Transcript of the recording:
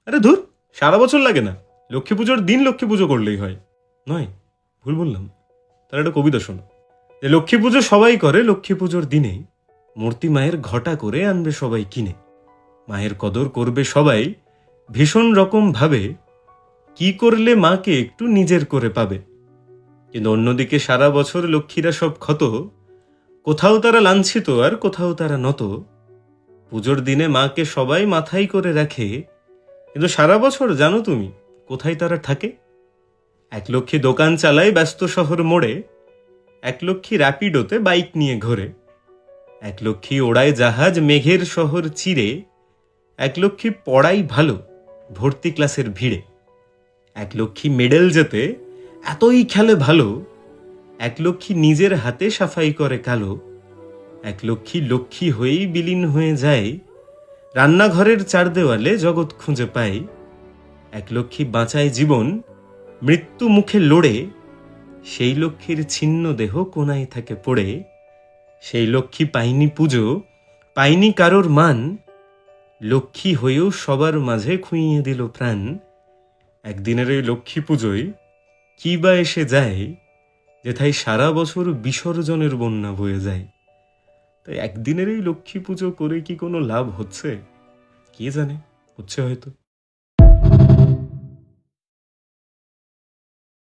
আরে ধুর, সারা বছর লাগে না, লক্ষ্মী পুজোর দিন লক্ষ্মী পুজো করলেই হয়। নয়, ভুল বললাম। তার একটা কবিতা শোনো, যে লক্ষ্মী পুজো সবাই করে লক্ষ্মী পুজোর দিনে, মূর্তি মায়ের ঘটা করে আনবে সবাই কিনে। মায়ের কদর করবে সবাই ভীষণ রকম ভাবে, কি করলে মাকে একটু নিজের করে পাবে। কিন্তু অন্যদিকে সারা বছর লক্ষ্মীরা সব ক্ষত, কোথাও তারা লাঞ্ছিত আর কোথাও তারা নত। পুজোর দিনে মাকে সবাই মাথায় করে রাখে, কিন্তু সারা বছর জানো তুমি কোথায় তারা থাকে? এক লক্ষ্মী দোকান চালায় ব্যস্ত শহর মোড়ে, এক লক্ষ্মী র্যাপিডোতে বাইক নিয়ে ঘোরে, এক লক্ষ্মী ওড়ায় জাহাজ মেঘের শহর চিরে, এক লক্ষ্মী পড়াই ভালো ভর্তি ক্লাসের ভিড়ে, এক লক্ষ্মী মেডেল যেতে এতই খেলে ভালো, এক লক্ষ্মী নিজের হাতে সাফাই করে কালো, এক লক্ষ্মী লক্ষ্মী হয়েই বিলীন হয়ে যায়, রান্নাঘরের চার দেওয়ালে জগৎ খুঁজে পায়, এক লক্ষ্মী বাঁচায় জীবন মৃত্যু মুখে লড়ে, সেই লক্ষ্মীর ছিন্ন দেহ কোনায় থাকে পড়ে, সেই লক্ষ্মী পায়নি পুজো, পায়নি কারোর মান, লক্ষ্মী হয়েও সবার মাঝে খুইয়ে দিল প্রাণ। একদিনের এই লক্ষ্মী পুজোয় কি বা এসে যায়, যেথায় সারা বছর বিসর্জনের বন্যা বয়ে যায়। তাই একদিনের এই লক্ষ্মী পুজো করে কি কোনো লাভ হচ্ছে? কে জানে, হচ্ছে হয়তো।